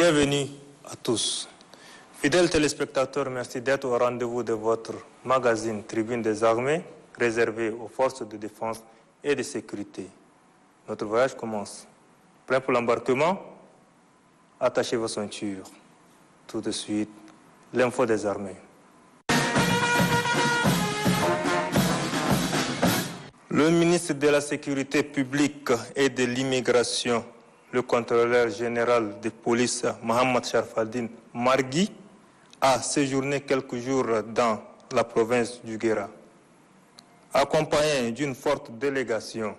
Bienvenue à tous. Fidèles téléspectateurs, merci d'être au rendez-vous de votre magazine Tribune des Armées, réservé aux forces de défense et de sécurité. Notre voyage commence. Prêt pour l'embarquement? Attachez vos ceintures. Tout de suite, l'info des armées. Le ministre de la Sécurité publique et de l'immigration, le contrôleur général de police, Mohamed Sharafadine Margui, a séjourné quelques jours dans la province du Guéra. Accompagné d'une forte délégation,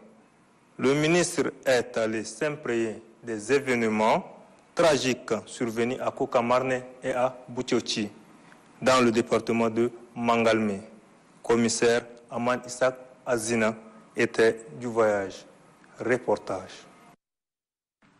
le ministre est allé s'imprégner des événements tragiques survenus à Kokamarne et à Boutiochi, dans le département de Mangalmé. Commissaire Aman Isaac Azina était du voyage. Reportage.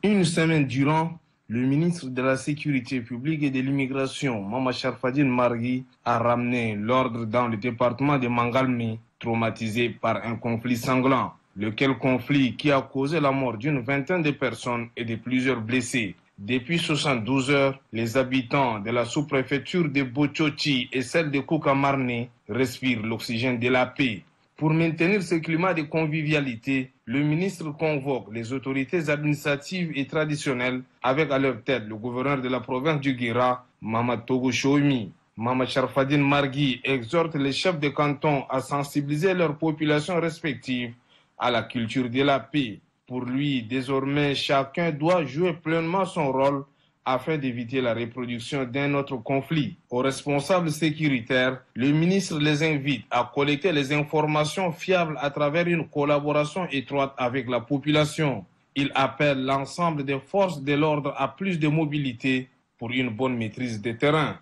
Une semaine durant, le ministre de la Sécurité publique et de l'immigration, Mohamed Sharafadine Margui, a ramené l'ordre dans le département de Mangalmé, traumatisé par un conflit sanglant. Lequel conflit qui a causé la mort d'une vingtaine de personnes et de plusieurs blessés. Depuis 72 heures, les habitants de la sous-préfecture de Boutiochi et celle de Kokamarne respirent l'oxygène de la paix. Pour maintenir ce climat de convivialité, le ministre convoque les autorités administratives et traditionnelles avec à leur tête le gouverneur de la province du Guéra, Mamad Togo Choumi. Mohamed Sharafadine Margui exhorte les chefs de canton à sensibiliser leurs populations respectives à la culture de la paix. Pour lui, désormais, chacun doit jouer pleinement son rôle afin d'éviter la reproduction d'un autre conflit. Aux responsables sécuritaires, le ministre les invite à collecter les informations fiables à travers une collaboration étroite avec la population. Il appelle l'ensemble des forces de l'ordre à plus de mobilité pour une bonne maîtrise des terrains.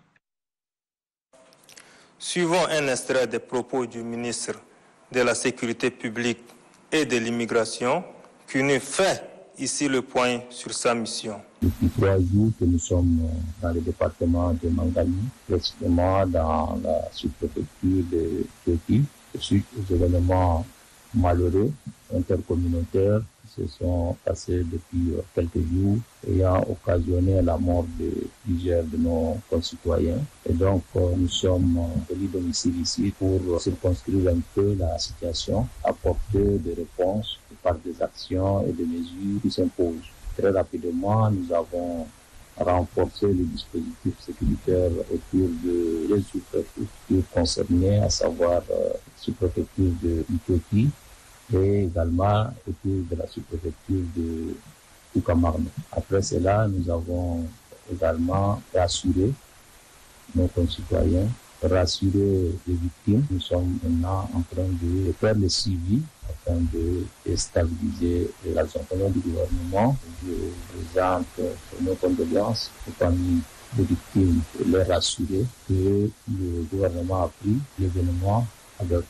Suivons un extrait des propos du ministre de la Sécurité publique et de l'immigration qui nous fait ici le point sur sa mission. Depuis 3 jours que nous sommes dans le département de Mangalmé, précisément dans la sous-préfecture de Turquie, suite aux événements malheureux intercommunautaires qui se sont passés depuis quelques jours, ayant occasionné la mort de plusieurs de nos concitoyens. Et donc, nous sommes venus domicile ici pour circonscrire un peu la situation, apporter des réponses par des actions et des mesures qui s'imposent. Très rapidement, nous avons renforcé le dispositif sécuritaire autour des sous-préfectures concernées, à savoir la sous-préfecture de Itoki et également autour de la sous-préfecture de Kokamarne. Après cela, nous avons également rassuré nos concitoyens, rassurer les victimes. Nous sommes maintenant en train de faire le suivi afin de stabiliser la zone. Au nom du gouvernement, je présente nos condoléances aux familles des victimes et les rassurer que le gouvernement a pris l'événement avec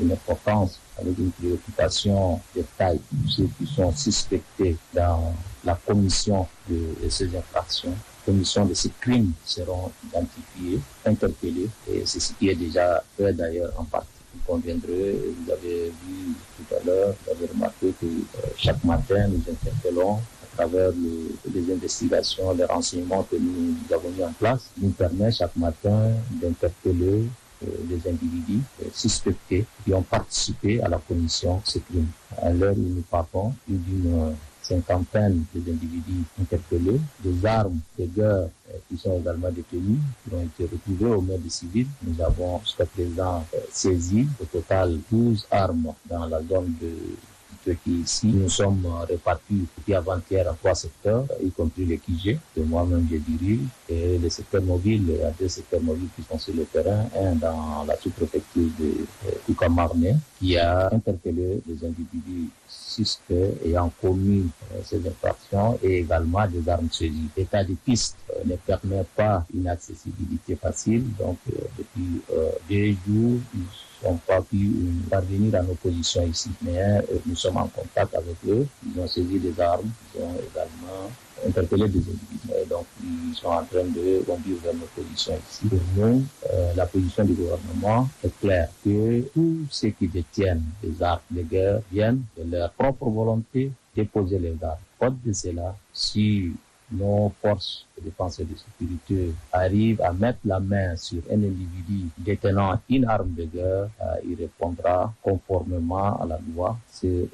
une importance, avec une préoccupation de taille. Ceux qui sont suspectés dans la commission de ces infractions, commission de ces crimes seront identifiés, interpellés, et c'est ce qui est déjà fait d'ailleurs en partie. Vous conviendrez, vous avez vu tout à l'heure, vous avez remarqué que chaque matin nous interpellons à travers les investigations, les renseignements que nous avons mis en place, nous permet chaque matin d'interpeller les individus suspectés qui ont participé à la commission de ces crimes. À l'heure où nous parlons, plus d'une cinquantaine d'individus interpellés, des armes de guerre qui sont également détenues, qui ont été retrouvées aux mains des civils. Nous avons jusqu'à présent saisi au total 12 armes dans la zone de Turquie ici. Nous sommes répartis depuis avant-hier en 3 secteurs, y compris les QG, que moi-même je dirige, et les secteurs mobiles, il y a 2 secteurs mobiles qui sont sur le terrain, un dans la sous-préfecture de Kokamarne, qui a interpellé des individus suspects ayant commis ces infractions et également des armes saisies. L'état de piste ne permet pas une accessibilité facile, donc depuis 2 jours, ils n'ont pas pu parvenir à nos positions ici. Mais nous sommes en contact avec eux, ils ont saisi des armes, ils ont également interpellé des individus. Donc ils sont en train de conduire vers nos positions ici. Pour nous, la position du gouvernement est claire, que tous ceux qui détiennent des armes de guerre viennent de leur propre volonté déposer les armes. Faute de cela, si nos forces de défense et de sécurité arrivent à mettre la main sur un individu détenant une arme de guerre, il répondra conformément à la loi ces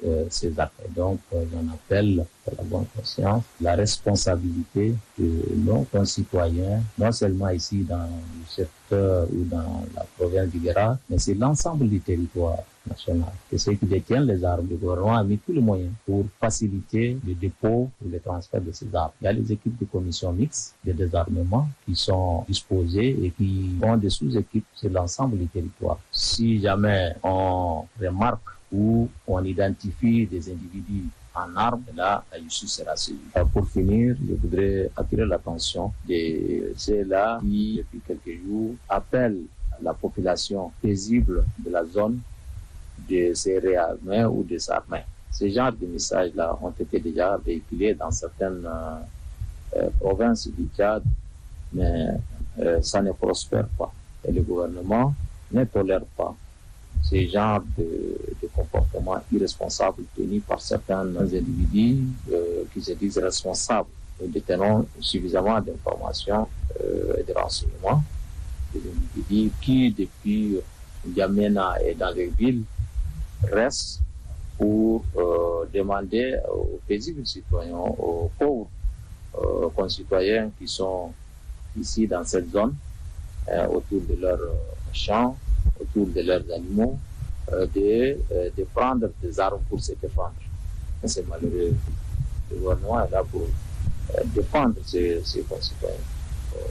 actes. Et donc, j'en appelle à la bonne conscience la responsabilité de nos concitoyens, non seulement ici dans le secteur ou dans la province du Guéra, mais c'est l'ensemble du territoire national. Et ceux qui détiennent les armes, le gouvernement a mis tous les moyens pour faciliter le dépôt ou le transfert de ces armes. Il y a les équipes de commission mixte de désarmement qui sont disposées et qui ont des sous-équipes sur l'ensemble du territoire. Si jamais on remarque ou on identifie des individus en armes, là, la justice sera saisie. Pour finir, je voudrais attirer l'attention de ceux-là qui, depuis quelques jours, appellent la population paisible de la zone de se réarmer ou de s'armer. Ces genres de messages-là ont été déjà véhiculés dans certaines provinces du Tchad, mais ça ne prospère pas. Et le gouvernement ne tolère pas ces genres de comportements irresponsables tenus par certains individus qui se disent responsables. Nous détenons suffisamment d'informations et de renseignements des individus qui, depuis N'Djamena et dans les villes, restent pour demander aux paisibles citoyens, aux pauvres concitoyens qui sont ici dans cette zone, autour de leurs champs, autour de leurs animaux, de prendre des armes pour se défendre. C'est malheureux. Le gouvernement est là pour défendre ses concitoyens.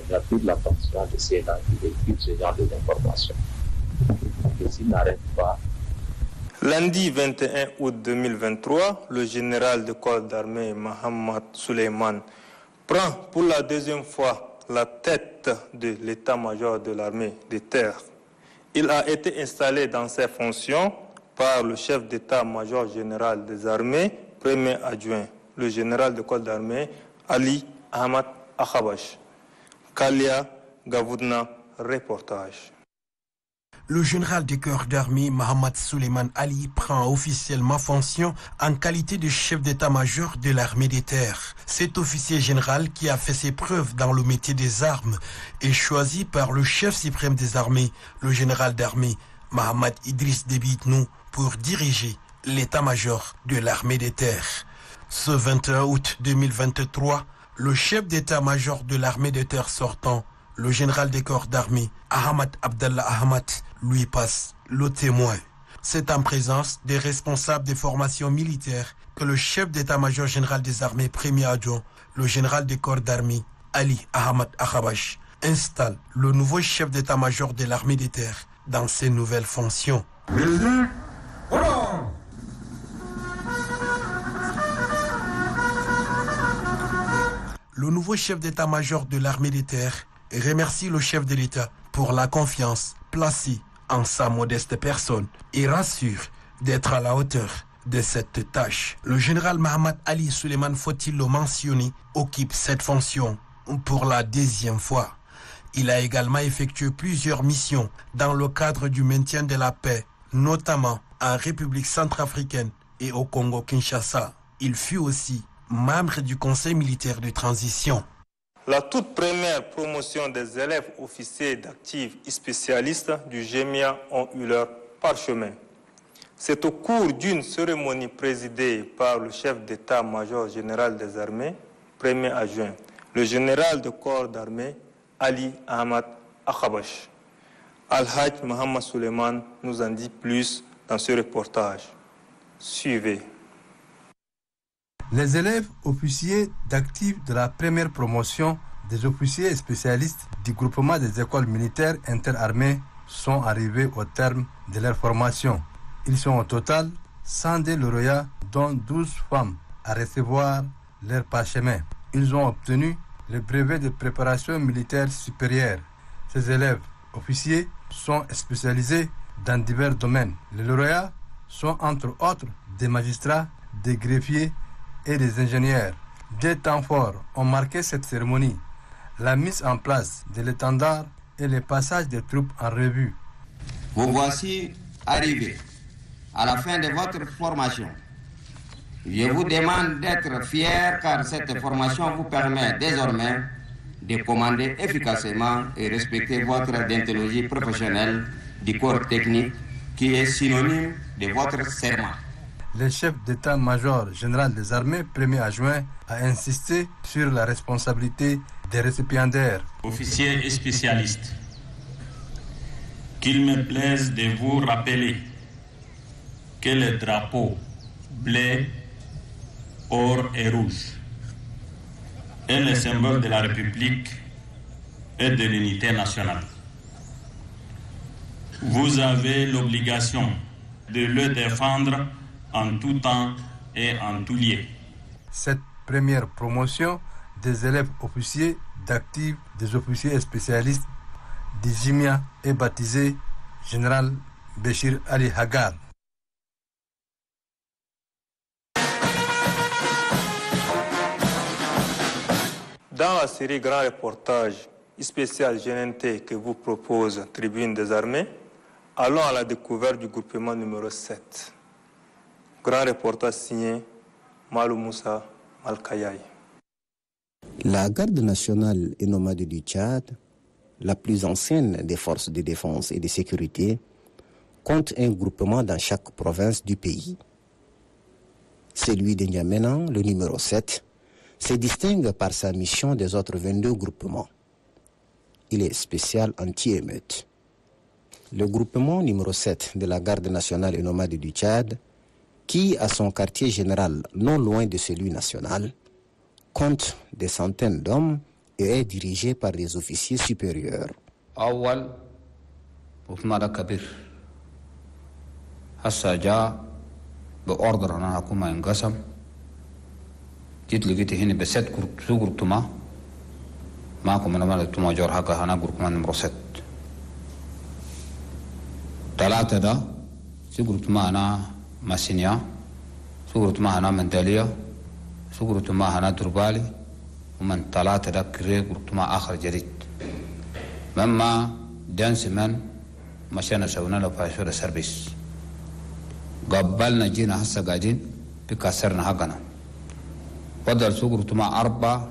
Il y a toute l'attention de ceux-là qui véhiculent ce genre d'informations. Et s'ils n'arrêtent pas. Lundi 21 août 2023, le général de corps d'armée Mohamed Suleiman prend pour la deuxième fois la tête de l'état-major de l'armée de terre. Il a été installé dans ses fonctions par le chef d'état-major général des armées, premier adjoint, le général de corps d'armée Ali Ahmad Akhabash. Kalia Gavoudna, reportage. Le général de corps d'armée Mohamed Suleiman Ali prend officiellement fonction en qualité de chef d'état-major de l'armée des terres. Cet officier général qui a fait ses preuves dans le métier des armes est choisi par le chef suprême des armées, le général d'armée Mohamed Idriss Déby Itno, pour diriger l'état-major de l'armée des terres. Ce 21 août 2023, le chef d'état-major de l'armée des terres sortant, le général des corps d'armée, Ahmad Abdallah Ahmad, lui passe le témoin. C'est en présence des responsables des formations militaires que le chef d'état-major général des armées, premier adjoint, le général des corps d'armée, Ali Ahmad Akhabash, installe le nouveau chef d'état-major de l'armée des terres dans ses nouvelles fonctions. Le nouveau chef d'état-major de l'armée des terres remercie le chef de l'État pour la confiance placée en sa modeste personne et rassure d'être à la hauteur de cette tâche. Le général Mohamed Ali Suleiman, faut-il le mentionner, occupe cette fonction pour la deuxième fois. Il a également effectué plusieurs missions dans le cadre du maintien de la paix, notamment en République centrafricaine et au Congo-Kinshasa. Il fut aussi membre du Conseil militaire de transition. La toute première promotion des élèves officiers d'actifs et spécialistes du GEMIA ont eu leur parchemin. C'est au cours d'une cérémonie présidée par le chef d'état-major général des armées, premier adjoint, le général de corps d'armée Ali Ahmad Akhabash. Al-Hajj Mohamed Suleiman nous en dit plus dans ce reportage. Suivez. Les élèves officiers d'actifs de la première promotion des officiers spécialistes du groupement des écoles militaires interarmées sont arrivés au terme de leur formation. Ils sont au total 102 lauréats, dont 12 femmes, à recevoir leur parchemin. Ils ont obtenu le brevet de préparation militaire supérieure. Ces élèves officiers sont spécialisés dans divers domaines. Les lauréats sont entre autres des magistrats, des greffiers et des ingénieurs. Des temps forts ont marqué cette cérémonie. La mise en place de l'étendard et le passage des troupes en revue. Vous voici arrivés à la fin de votre formation. Je vous demande d'être fiers car cette formation vous permet désormais de commander efficacement et respecter votre déontologie professionnelle du corps technique qui est synonyme de votre serment. Le chef d'état-major général des armées, premier adjoint, a insisté sur la responsabilité des récipiendaires. Officiers et spécialistes, qu'il me plaise de vous rappeler que le drapeau bleu, or et rouge est le symbole de la République et de l'unité nationale. Vous avez l'obligation de le défendre en tout temps et en tout lieu. Cette première promotion des élèves officiers d'actifs des officiers spécialistes du JIMIA est baptisée Général Béchir Ali Hagar. Dans la série Grand Reportage spécial GNT que vous propose Tribune des Armées, allons à la découverte du groupement numéro 7. Grand reportage signé Malou Moussa Malkayaï. La garde nationale et nomade du Tchad, la plus ancienne des forces de défense et de sécurité, compte un groupement dans chaque province du pays. Celui de N'Djamena, le numéro 7, se distingue par sa mission des autres 22 groupements. Il est spécial anti-émeute. Le groupement numéro 7 de la garde nationale et nomade du Tchad, qui a son quartier général non loin de celui national, compte des centaines d'hommes et est dirigé par des officiers supérieurs. أول وثمانية كبير هسا جاء بأوردر أنا حكومة انقسم جيت لقيت هنا بست جروب معكم أنا مالك توما جور حقا أنا جروب من مرصد ثلاثة دا سجروب أنا ماسينيا سجروب أنا مندالية سجروب أنا دربالي ومن ثلاثة دا كري جروب آخر جديد مما دانس من مشينا سوينا له فاشورة سيرفيس قبلنا جينا هسا قاعدين بكسرنا حقنا بدل سجروب 4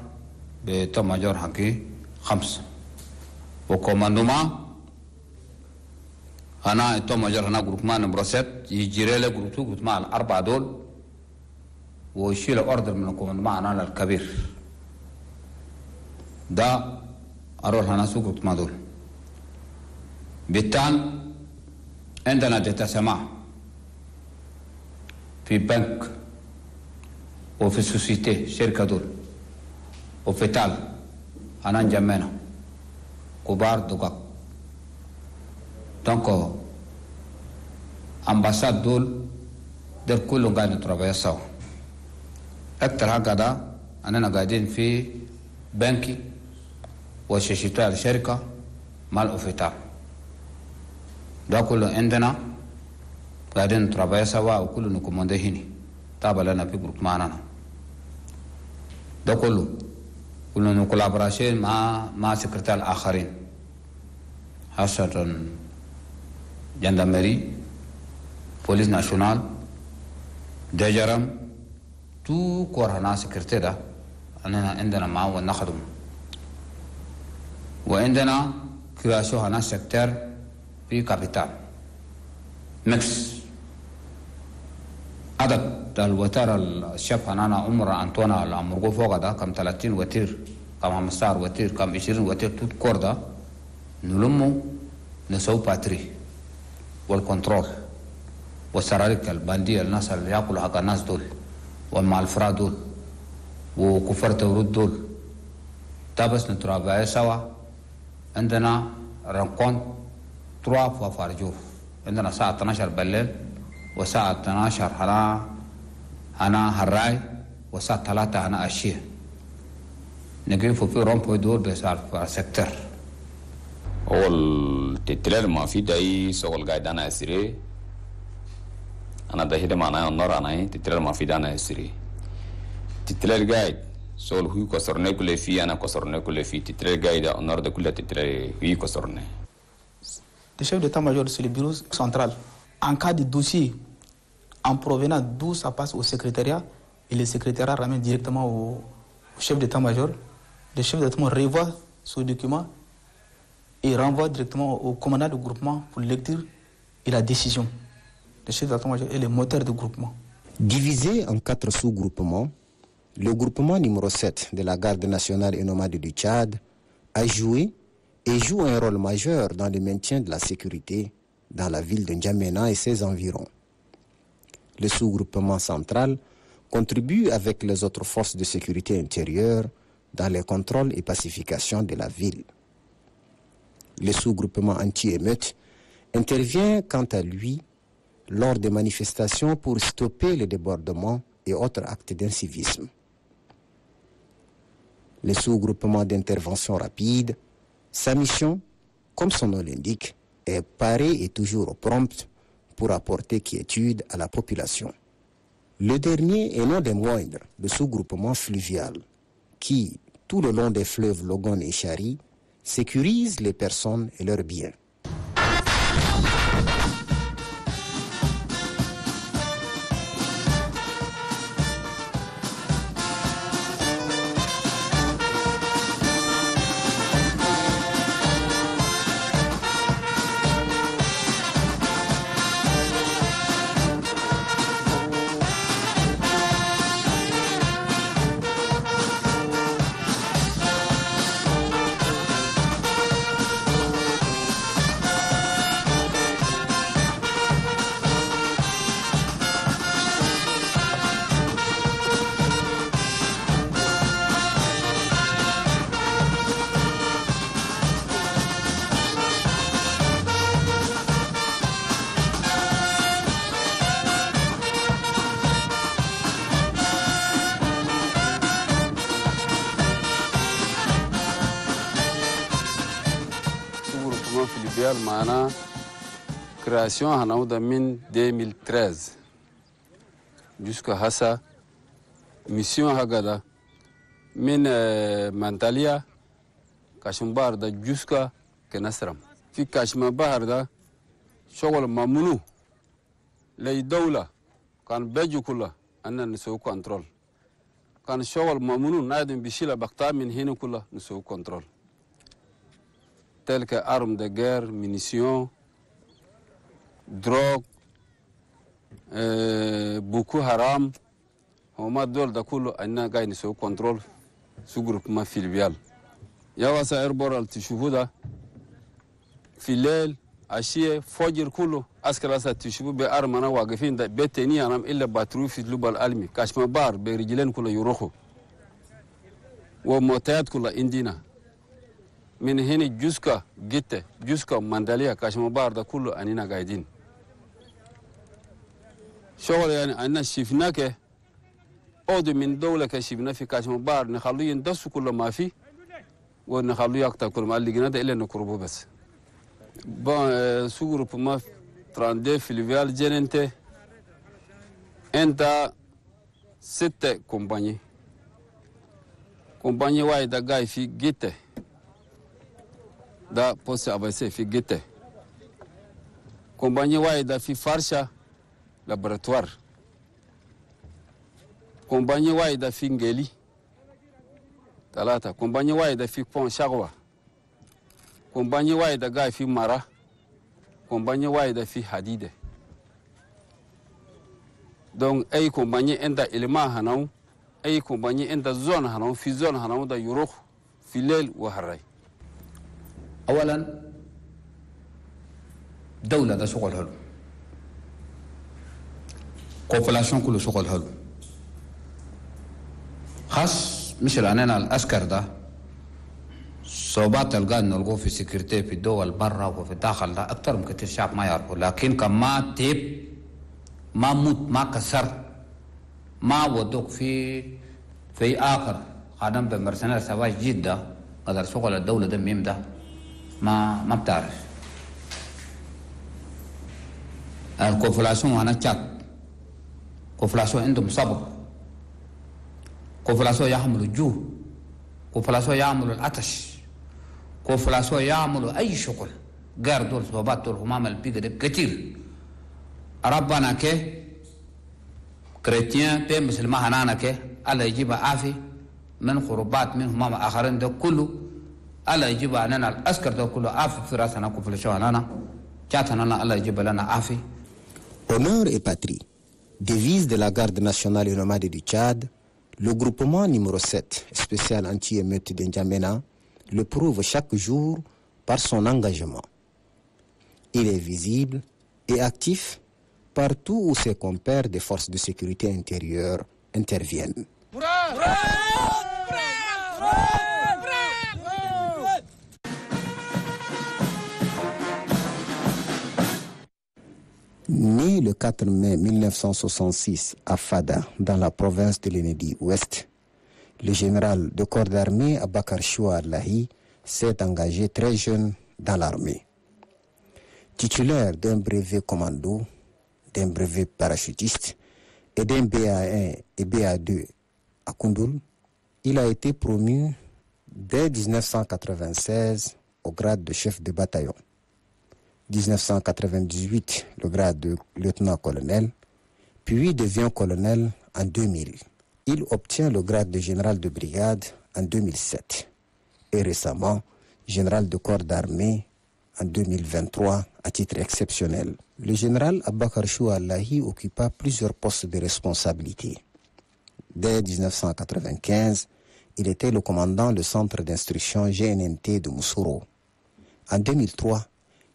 بتم جور حقي 5 وكوماندوما أنا تم جور هنا جروب ما نمبر 7 يجري له جروب مع الأربعة دول ويشيل أوردر من الكوماندوما أنا الكبير ده أروح هنا سجروب ما دول بالتالي عندنا داتا سماع في بنك وفي سوسيتي شركة دول وفي تال أنا نجمعنا كبار دقاق دونك أمباساد دول كلهم قاعدين نترابيا سوا أكتر هكذا أننا قاعدين في بنكي وشاشتها الشركة مع الأوفيتال ده كله عندنا قاعدين نترابيا سوا وكله نكوموندي هني تابع لنا في جروب معنا ده كله كولابوراسيون مع سكرتير الآخرين خاصة جندرمري بوليس ناشونال دجرم تو كور هنا سكرتير أننا عندنا معه ونخدم وعندنا كراسو هنا سكتر في كابيتال مكس عدد الوتر الشاب أنا عمر أنطونا الأمرغو فوق ده كم 30 وتير كم 15 وتير كم 20 وتير توت كوردا نلمو نسوي باتري والكنترول والسراريك الباندية الناس اللي يأكلوا حق الناس دول والمالفرا دول وكفر تورود دول تابس نترابع سوا عندنا رنكون 3 فوا فارجوف عندنا الساعة 12 بالليل وساعة 12 هنا هراي وساعة 3 هنا أشيه نقف في رومبو دور بس على السكتر أول تتلال ما في داي سوال قاعدانا أسيري أنا دهيدا معنا النور أنا تتلال ما في دانا أسيري تتلال قاعد سوال هو كسرنا كل في أنا كسرنا كل في تتلال قاعد النور ده كله تتلال هو كسرنا. Le chef d'état-major, c'est le bureau central. En cas de dossier en provenance d'où ça passe au secrétariat, et le secrétariat ramène directement au chef d'état-major. Le chef d'état-major revoit ce document et renvoie directement au commandant du groupement pour lecture et la décision. Le chef d'état-major est le moteur du groupement. Divisé en 4 sous-groupements, le groupement numéro 7 de la garde nationale et nomade du Tchad a joué et joue un rôle majeur dans le maintien de la sécurité dans la ville de N'Djamena et ses environs. Le sous-groupement central contribue avec les autres forces de sécurité intérieure dans les contrôles et pacifications de la ville. Le sous-groupement anti-émeute intervient quant à lui lors des manifestations pour stopper les débordements et autres actes d'incivisme. Le sous-groupement d'intervention rapide, sa mission, comme son nom l'indique, est paré et toujours prompte pour apporter quiétude à la population. Le dernier et non des moindres, le sous-groupement fluvial, qui, tout le long des fleuves Logon et Chari, sécurise les personnes et leurs biens. Mana création en 2013 jusqu'à Hassa mission Hagada min Mantalia Kashmbar da jusqu'à Kenasram fi Kashmir Bahar da shogol mamunu lay dawla kan beju kula anna so control kan shogol mamunu nadin bishila bakta min hinu kula so control telles que armes de guerre, munitions, drogue, Boko Haram, Homa Dol Dakulo, Anna Gaini sous contrôle, sous groupement filial. Yawasa Airboral Tishubuda, Filel, Achie, Fojir Kulo, Askalasa Tishubu, Be Armana Wagafin, that Beteni Anam Illa Batru Lubal Almi, Kashma Bar, Berigilen Kula Yuroho, Wo Motat Kula Indina. من هنا جوسكا جيته جوسكا مانداليا كاشما باردا كله أنينا قاعدين شغل يعني أنا شفناك أود من دولة كشفنا في كاشما بار نخليه يندسوا كل ما فيه ونخليه أكتر كل ما اللي جناده إلا نكربه بس سوغر بما 32 فيليفيال جننته أنت 6 كومباني واحدة جاي في جيته da poste avancé fi Gete. Compagnie waida fi Farsha laboratoire. Compagnie waida fi Ngeli. Talata. Compagnie waida fi Pont Chagwa. Compagnie waida ga fi Mara. Compagnie waida fi Hadide. Donc ay compagnie enda élément hanaw ay compagnie enda zone hanaw fi zone hanaw da yurukh fi lel wa haray. أولاً دولة ده شغل حلو كوبولاسيون كله شغل حلو خاص مش الآننا الأسكر ده صوبات القاعد نلقوه في سكرتيه في الدول برا وفي الداخل ده أكثر من كتير شعب ما يعرفوا لكن كما تيب ما موت ما كسر ما ودوك في آخر خدم بمرسنال سواج جدا قدر شغل الدولة ده ميم ده ما بتعرف الكوفلاسيون هنا تشات كوفلاسيون عندهم صبر كوفلاسيون يعملوا الجوع كوفلاسيون يعملوا العطش كوفلاسيون يعملوا أي شغل غير دول صوبات دول همام البيجا ده كتير ربنا كه كريتيان تي مسلمة هنانا كي الله يجيب عافي من خروبات من هم آخرين ده كله الله يجيب عننا الأسكر ده كله عافي في راسنا كفل شو هنانا جاتنا الله يجيب لنا عافي. Honneur et patrie, devise de la garde nationale et nomade du Tchad, le groupement numéro 7, spécial anti-émeute d'Injamena, le prouve chaque jour par son engagement. Il est visible et actif partout où ses compères des forces de sécurité intérieure interviennent. Né le 4 mai 1966 à Fada, dans la province de l'Enedi-Ouest, le général de corps d'armée Abakar Choua Allahi s'est engagé très jeune dans l'armée. Titulaire d'un brevet commando, d'un brevet parachutiste et d'un BA1 et BA2 à Koundoul, il a été promu dès 1996 au grade de chef de bataillon. 1998, le grade de lieutenant-colonel, puis devient colonel en 2000. Il obtient le grade de général de brigade en 2007 et récemment général de corps d'armée en 2023 à titre exceptionnel. Le général Abakar Choua Allahi occupa plusieurs postes de responsabilité. Dès 1995, il était le commandant du centre d'instruction GNNT de Moussoro. En 2003,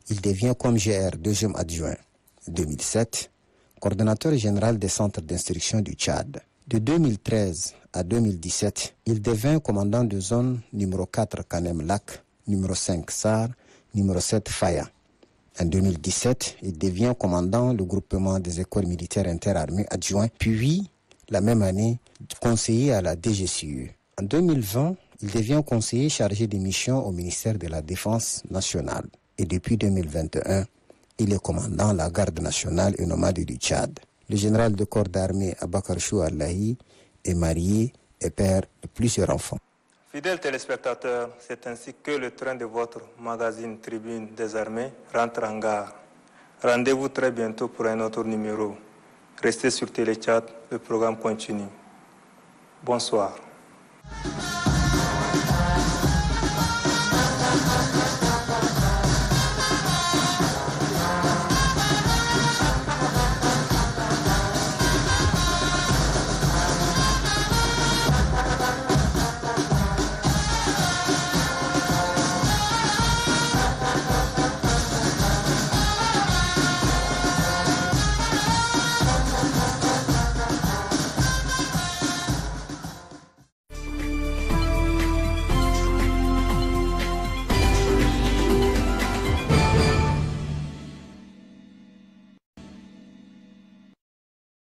il devient comme GR deuxième adjoint. 2007, coordonnateur général des centres d'instruction du Tchad. De 2013 à 2017, il devint commandant de zone numéro 4 Kanem-Lac, numéro 5 SAR, numéro 7 Faya. En 2017, il devient commandant du groupement des écoles militaires interarmées adjoint, puis, la même année, conseiller à la DGCU. En 2020, il devient conseiller chargé des missions au ministère de la Défense nationale. Et depuis 2021, il est commandant la garde nationale et nomade du Tchad. Le général de corps d'armée Abakar Choua Allahi est marié et père de plusieurs enfants. Fidèles téléspectateurs, c'est ainsi que le train de votre magazine Tribune des Armées rentre en gare. Rendez-vous très bientôt pour un autre numéro. Restez sur Télé Tchad, le programme continue. Bonsoir.